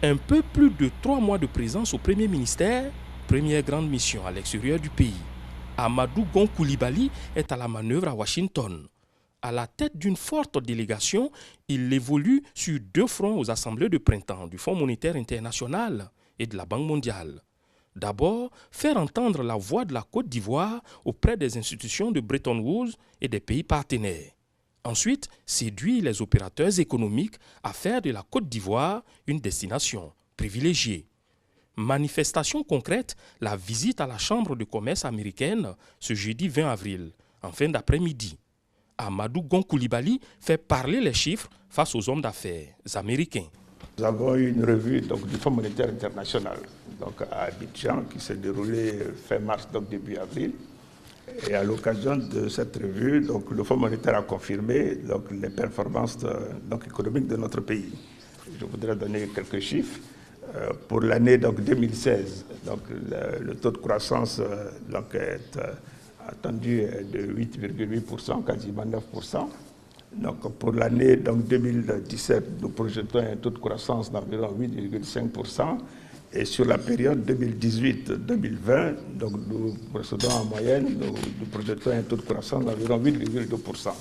Un peu plus de 3 mois de présence au Premier ministère, première grande mission à l'extérieur du pays. Amadou Gon Coulibaly est à la manœuvre à Washington. À la tête d'une forte délégation, il évolue sur 2 fronts aux assemblées de printemps du Fonds monétaire international et de la Banque mondiale. D'abord, faire entendre la voix de la Côte d'Ivoire auprès des institutions de Bretton Woods et des pays partenaires. Ensuite, séduire les opérateurs économiques à faire de la Côte d'Ivoire une destination privilégiée. Manifestation concrète, la visite à la Chambre de commerce américaine ce jeudi 20 avril, en fin d'après-midi. Amadou Gon Coulibaly fait parler les chiffres face aux hommes d'affaires américains. Nous avons eu une revue du Fonds monétaire international à Abidjan qui s'est déroulée fin mars, début avril. Et à l'occasion de cette revue, le Fonds monétaire a confirmé les performances économiques de notre pays. Je voudrais donner quelques chiffres. Pour l'année 2016, le taux de croissance est attendu de 8,8%, quasiment 9%. Pour l'année 2017, nous projetons un taux de croissance d'environ 8,5%. Et sur la période 2018-2020, nous procédons en moyenne, nous projetons un taux de croissance d'environ 8,2%.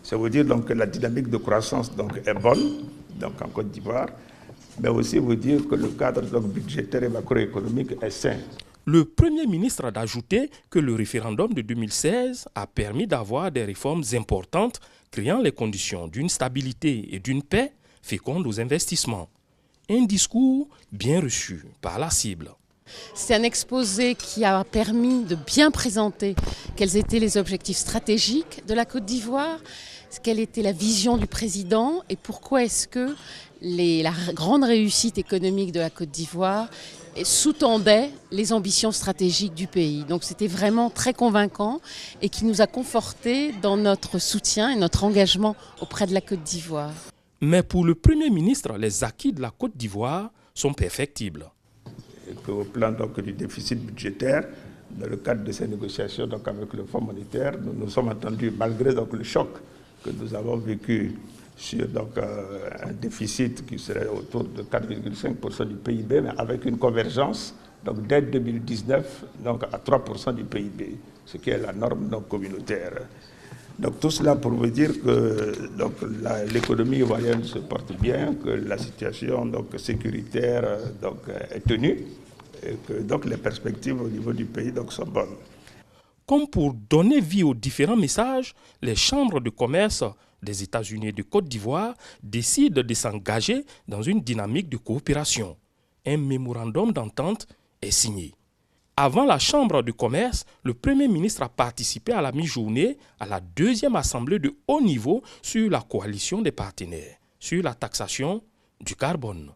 Ça veut dire que la dynamique de croissance est bonne en Côte d'Ivoire, mais aussi vous dire que le cadre budgétaire et macroéconomique est sain. Le Premier ministre a ajouté que le référendum de 2016 a permis d'avoir des réformes importantes, créant les conditions d'une stabilité et d'une paix féconde aux investissements. Un discours bien reçu par la cible. C'est un exposé qui a permis de bien présenter quels étaient les objectifs stratégiques de la Côte d'Ivoire, quelle était la vision du président et pourquoi est-ce que la grande réussite économique de la Côte d'Ivoire sous-tendait les ambitions stratégiques du pays. Donc c'était vraiment très convaincant et qui nous a confortés dans notre soutien et notre engagement auprès de la Côte d'Ivoire. Mais pour le Premier ministre, les acquis de la Côte d'Ivoire sont perfectibles. Au plan du déficit budgétaire, dans le cadre de ces négociations avec le Fonds monétaire, nous nous sommes entendus, malgré le choc que nous avons vécu sur un déficit qui serait autour de 4,5% du PIB, mais avec une convergence dès 2019 à 3% du PIB, ce qui est la norme communautaire. Tout cela pour vous dire que l'économie ivoirienne se porte bien, que la situation sécuritaire est tenue et que les perspectives au niveau du pays sont bonnes. Comme pour donner vie aux différents messages, les chambres de commerce des États-Unis et de Côte d'Ivoire décident de s'engager dans une dynamique de coopération. Un mémorandum d'entente est signé. Avant la Chambre de commerce, le Premier ministre a participé à la mi-journée à la 2e assemblée de haut niveau sur la coalition des partenaires, sur la taxation du carbone.